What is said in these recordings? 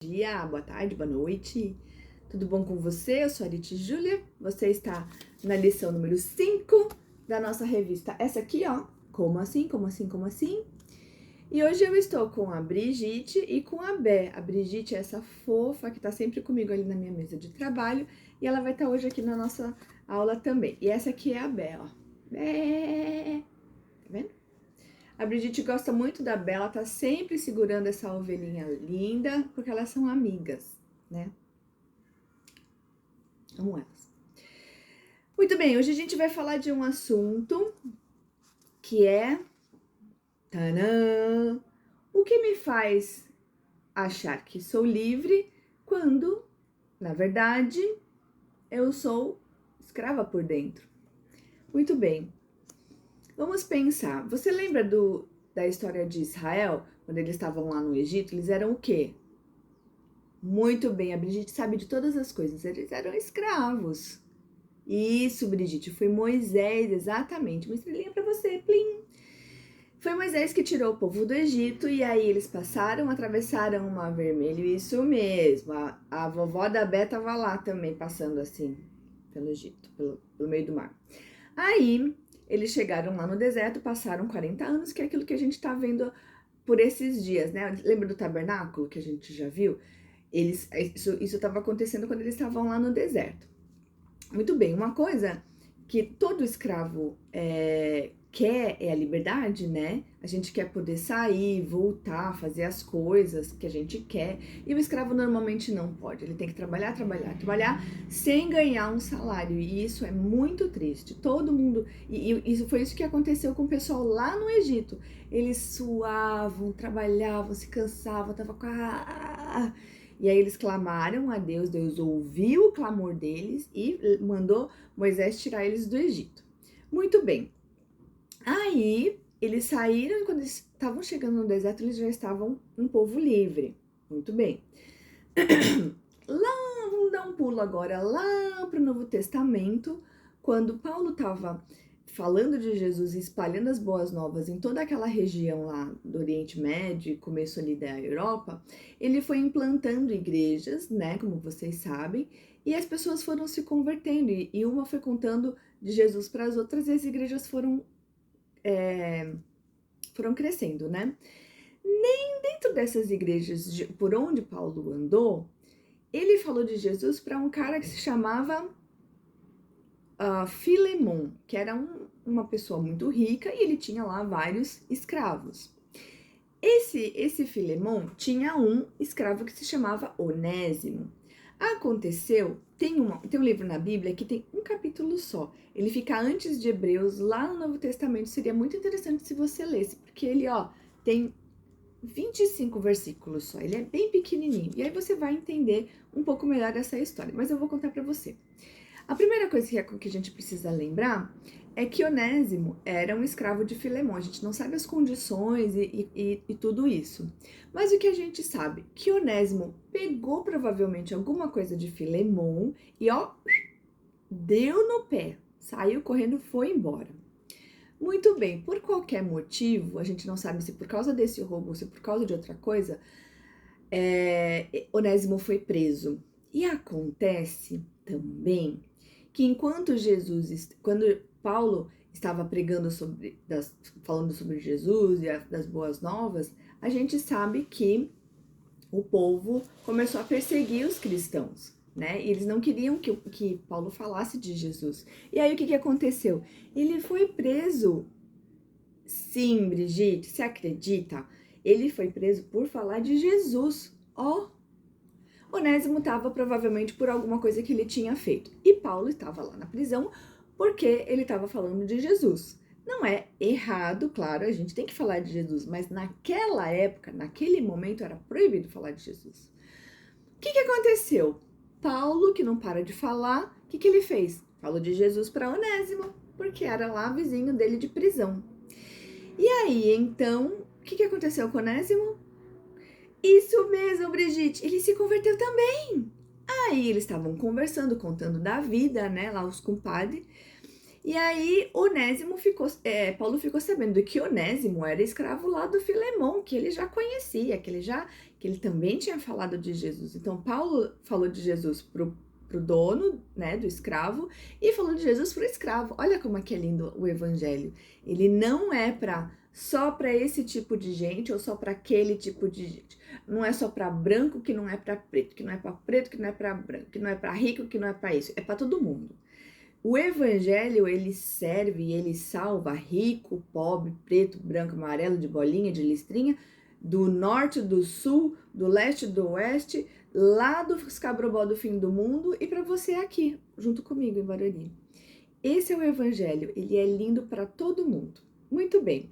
Dia, boa tarde, boa noite. Tudo bom com você? Eu sou a Arity Júlia. Você está na lição número 5 da nossa revista. Essa aqui, ó. Como assim? Como assim? Como assim? E hoje eu estou com a Brigitte e com a Bé. A Brigitte é essa fofa que tá sempre comigo ali na minha mesa de trabalho. E ela vai estar hoje aqui na nossa aula também. E essa aqui é a Bé, ó. Bé! Tá vendo? A Brigitte gosta muito da Bé, ela tá sempre segurando essa ovelhinha linda, porque elas são amigas, né? Amo elas. Muito bem, hoje a gente vai falar de um assunto que é... Tadã! O que me faz achar que sou livre quando, na verdade, eu sou escrava por dentro? Muito bem, vamos pensar. Você lembra da história de Israel? Quando eles estavam lá no Egito, eles eram o quê? Muito bem, a Brigitte sabe de todas as coisas. Eles eram escravos. Isso, Brigitte, foi Moisés, exatamente. Uma estrelinha para você, plim. Foi Moisés que tirou o povo do Egito e aí eles passaram, atravessaram o Mar Vermelho. Isso mesmo, a vovó da Bé tava lá também, passando assim, pelo Egito, pelo meio do mar. Aí, eles chegaram lá no deserto, passaram 40 anos, que é aquilo que a gente tá vendo por esses dias, né? Lembra do tabernáculo que a gente já viu? Isso estava acontecendo quando eles estavam lá no deserto. Muito bem, uma coisa que todo escravo quer é a liberdade, né? A gente quer poder sair, voltar, fazer as coisas que a gente quer. E o escravo normalmente não pode. Ele tem que trabalhar, trabalhar, trabalhar sem ganhar um salário. E isso é muito triste. Todo mundo... E isso foi isso que aconteceu com o pessoal lá no Egito. Eles suavam, trabalhavam, se cansavam, tava com a... E aí eles clamaram a Deus, Deus ouviu o clamor deles e mandou Moisés tirar eles do Egito. Muito bem. Aí eles saíram e quando eles estavam chegando no deserto, eles já estavam um povo livre. Muito bem. Lá, vamos dar um pulo agora lá para o Novo Testamento, quando Paulo estava falando de Jesus e espalhando as boas novas em toda aquela região lá do Oriente Médio, começo ali da Europa, ele foi implantando igrejas, né, como vocês sabem, e as pessoas foram se convertendo, e uma foi contando de Jesus para as outras, e as igrejas foram crescendo, né? Nem dentro dessas igrejas, por onde Paulo andou, ele falou de Jesus para um cara que se chamava Filemon, que era uma pessoa muito rica e ele tinha lá vários escravos. Esse Filemon tinha um escravo que se chamava Onésimo. Aconteceu, tem um livro na Bíblia que tem um capítulo só. Ele fica antes de Hebreus, lá no Novo Testamento. Seria muito interessante se você lesse, porque ele, tem 25 versículos só. Ele é bem pequenininho. E aí você vai entender um pouco melhor essa história. Mas eu vou contar para você. A primeira coisa que a gente precisa lembrar é que Onésimo era um escravo de Filemon. A gente não sabe as condições e tudo isso. Mas o que a gente sabe? Que Onésimo pegou provavelmente alguma coisa de Filemon e, deu no pé. Saiu correndo, foi embora. Muito bem, por qualquer motivo, a gente não sabe se por causa desse roubo ou se por causa de outra coisa, Onésimo foi preso. E acontece também que quando Paulo estava pregando falando sobre Jesus e das boas novas, a gente sabe que o povo começou a perseguir os cristãos, né? E eles não queriam que Paulo falasse de Jesus. E aí o que aconteceu? Ele foi preso. Sim, Brigitte, você acredita? Ele foi preso por falar de Jesus. Onésimo estava provavelmente por alguma coisa que ele tinha feito. E Paulo estava lá na prisão porque ele estava falando de Jesus. Não é errado, claro, a gente tem que falar de Jesus, mas naquela época, naquele momento, era proibido falar de Jesus. O que aconteceu? Paulo, que não para de falar, o que ele fez? Falou de Jesus para Onésimo, porque era lá vizinho dele de prisão. E aí, então, o que aconteceu com Onésimo? Isso mesmo, Brigitte, ele se converteu também. Aí eles estavam conversando, contando da vida, né, lá os compadres. E aí, Paulo ficou sabendo que Onésimo era escravo lá do Filemão, que ele já conhecia, que ele também tinha falado de Jesus. Então, Paulo falou de Jesus pro dono, né, do escravo, e falou de Jesus pro escravo. Olha como é que é lindo o evangelho. Ele não é só para esse tipo de gente ou só para aquele tipo de gente. Não é só para branco, que não é para preto, que não é para preto, que não é para branco, que não é para rico, que não é para isso. É para todo mundo. O evangelho, ele serve e ele salva rico, pobre, preto, branco, amarelo, de bolinha, de listrinha, do norte, do sul, do leste, do oeste, lá do Escabrobó do fim do mundo e para você aqui, junto comigo em Barueri. Esse é o evangelho, ele é lindo para todo mundo. Muito bem.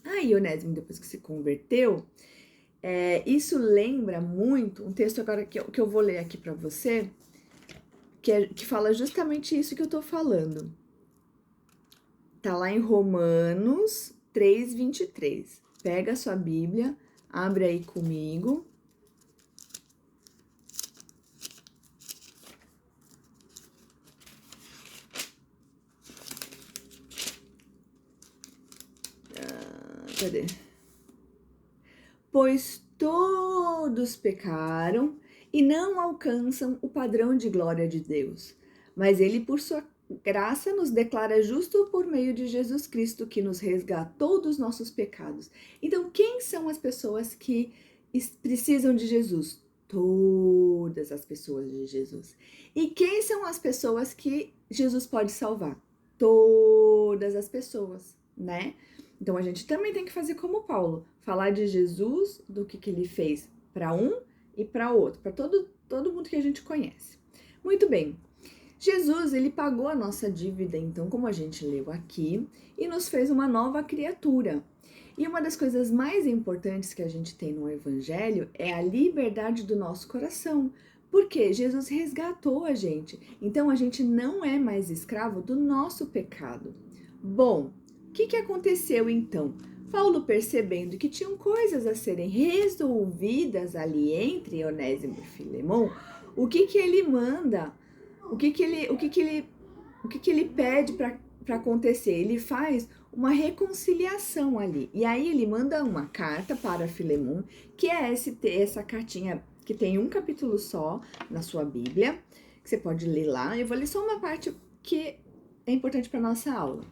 Aí Onésimo, depois que se converteu, isso lembra muito um texto agora que eu vou ler aqui para você, que fala justamente isso que eu tô falando. Tá lá em Romanos 3:23. Pega a sua Bíblia, abre aí comigo. Cadê? Pois todos pecaram e não alcançam o padrão de glória de Deus, mas ele, por sua graça, nos declara justo por meio de Jesus Cristo, que nos resgatou dos nossos pecados. Então, quem são as pessoas que precisam de Jesus? Todas as pessoas de Jesus. E quem são as pessoas que Jesus pode salvar? Todas as pessoas, né? Então a gente também tem que fazer como Paulo, falar de Jesus, do que ele fez para um e para outro, para todo mundo que a gente conhece. Muito bem. Jesus, ele pagou a nossa dívida, então, como a gente leu aqui, e nos fez uma nova criatura. E uma das coisas mais importantes que a gente tem no Evangelho é a liberdade do nosso coração. Porque Jesus resgatou a gente. Então a gente não é mais escravo do nosso pecado. Bom, o que aconteceu então? Paulo, percebendo que tinham coisas a serem resolvidas ali entre Onésimo e Filemão, o que ele manda? O que ele pede para acontecer? Ele faz uma reconciliação ali. E aí ele manda uma carta para Filemão, que é essa cartinha que tem um capítulo só na sua Bíblia, que você pode ler lá. Eu vou ler só uma parte que é importante para nossa aula.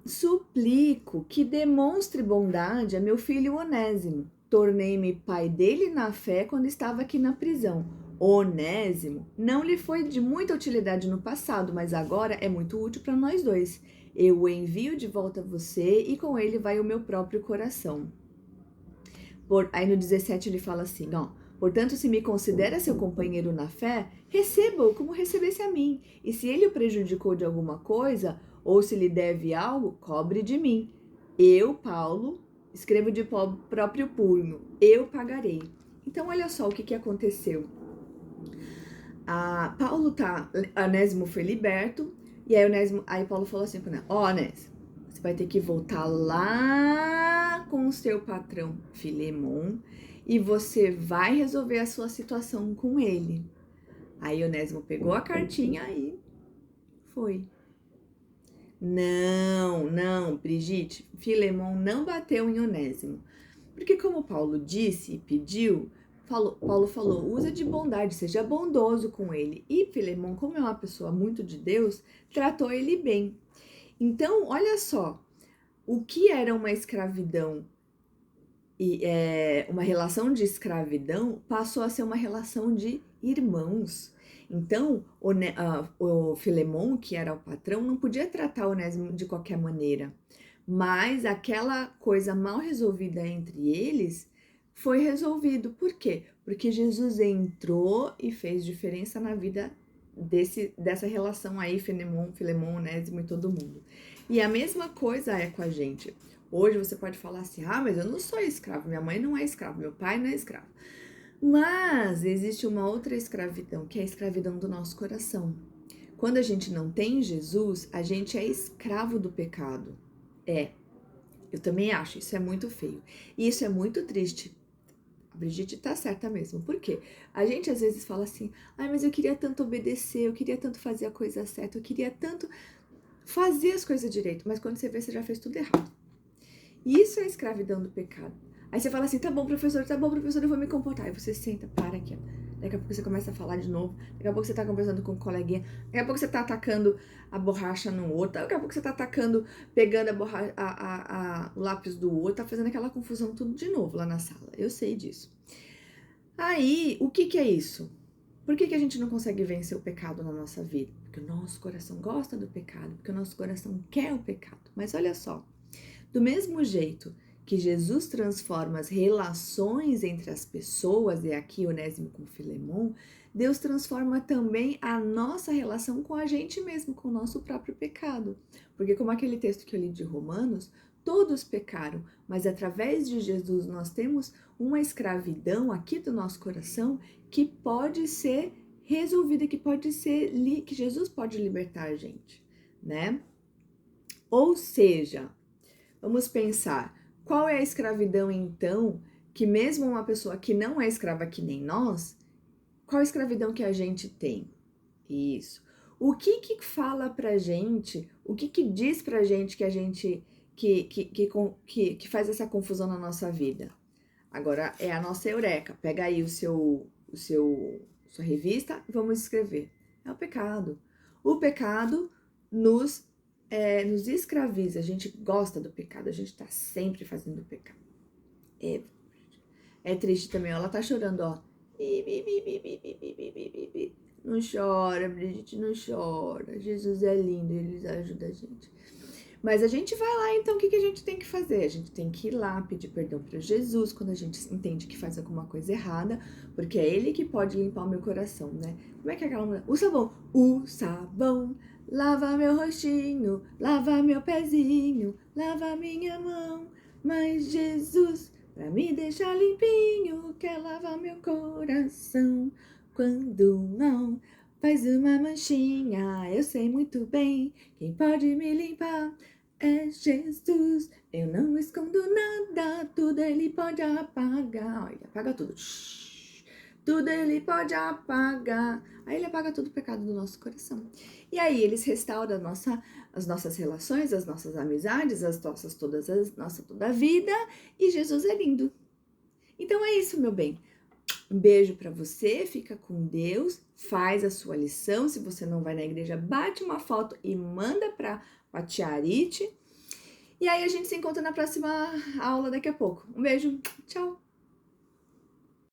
Suplico que demonstre bondade a meu filho Onésimo. Tornei-me pai dele na fé quando estava aqui na prisão. Onésimo não lhe foi de muita utilidade no passado, mas agora é muito útil para nós dois. Eu o envio de volta a você e com ele vai o meu próprio coração. Aí no 17 ele fala assim, ó. Portanto, se me considera seu companheiro na fé, receba-o como recebesse a mim. E se ele o prejudicou de alguma coisa, ou se lhe deve algo, cobre de mim. Eu, Paulo, escrevo de próprio punho, eu pagarei. Então, olha só o que aconteceu. Onésimo foi liberto, e aí Paulo falou assim, ó, Onésimo, você vai ter que voltar lá com o seu patrão Filemão, e você vai resolver a sua situação com ele. Aí Onésimo pegou a cartinha e foi. Não, Brigitte, Filemão não bateu em Onésimo. Porque como Paulo disse e pediu, Paulo falou, usa de bondade, seja bondoso com ele. E Filemão, como é uma pessoa muito de Deus, tratou ele bem. Então, olha só, o que era uma escravidão e uma relação de escravidão passou a ser uma relação de irmãos. Então, o Filemão, que era o patrão, não podia tratar Onésimo de qualquer maneira. Mas aquela coisa mal resolvida entre eles foi resolvido. Por quê? Porque Jesus entrou e fez diferença na vida dessa relação aí, Filemão, Onésimo e todo mundo. E a mesma coisa é com a gente. Hoje você pode falar assim, mas eu não sou escravo, minha mãe não é escrava, meu pai não é escravo. Mas existe uma outra escravidão, que é a escravidão do nosso coração. Quando a gente não tem Jesus, a gente é escravo do pecado. Eu também acho, isso é muito feio. E isso é muito triste. A Brigitte tá certa mesmo. Por quê? A gente às vezes fala assim, ai, mas eu queria tanto obedecer, eu queria tanto fazer a coisa certa, eu queria tanto fazer as coisas direito, mas quando você vê, você já fez tudo errado. E isso é a escravidão do pecado. Aí você fala assim, tá bom, professor, eu vou me comportar. Aí você senta, para aqui, ó. Daqui a pouco você começa a falar de novo. Daqui a pouco você tá conversando com um coleguinha. Daqui a pouco você tá atacando a borracha no outro. Daqui a pouco você tá atacando, pegando o lápis do outro. Tá fazendo aquela confusão tudo de novo lá na sala. Eu sei disso. Aí, o que é isso? Por que a gente não consegue vencer o pecado na nossa vida? Porque o nosso coração gosta do pecado. Porque o nosso coração quer o pecado. Mas olha só. Do mesmo jeito que Jesus transforma as relações entre as pessoas, e aqui Onésimo com Filemon, Deus transforma também a nossa relação com a gente mesmo, com o nosso próprio pecado. Porque como aquele texto que eu li de Romanos, todos pecaram, mas através de Jesus nós temos uma escravidão aqui do nosso coração que pode ser resolvida, que Jesus pode libertar a gente, né? Ou seja, vamos pensar, qual é a escravidão então, que mesmo uma pessoa que não é escrava que nem nós, qual a escravidão que a gente tem? Isso. O que fala pra gente, o que diz pra gente que a gente, que faz essa confusão na nossa vida? Agora é a nossa eureka, pega aí sua revista e vamos escrever. É o pecado. O pecado nos escraviza, a gente gosta do pecado, a gente tá sempre fazendo o pecado. É triste também, ó, ela tá chorando, ó. Não chora, Brigitte, não chora. Jesus é lindo, ele ajuda a gente. Mas a gente vai lá, então, o que a gente tem que fazer? A gente tem que ir lá pedir perdão para Jesus quando a gente entende que faz alguma coisa errada, porque é Ele que pode limpar o meu coração, né? Como é que é aquela mulher? O sabão, lava meu rostinho, lava meu pezinho, lava minha mão. Mas Jesus, pra me deixar limpinho, quer lavar meu coração. Quando não faz uma manchinha, eu sei muito bem quem pode me limpar. É Jesus, eu não escondo nada, tudo Ele pode apagar. Olha, apaga tudo. Tudo Ele pode apagar. Aí Ele apaga todo o pecado do nosso coração. E aí Eles restauram as nossas relações, as nossas amizades, toda a vida. E Jesus é lindo. Então é isso, meu bem. Um beijo para você, fica com Deus, faz a sua lição. Se você não vai na igreja, bate uma foto e manda para a tia Arite. E aí a gente se encontra na próxima aula daqui a pouco. Um beijo, tchau!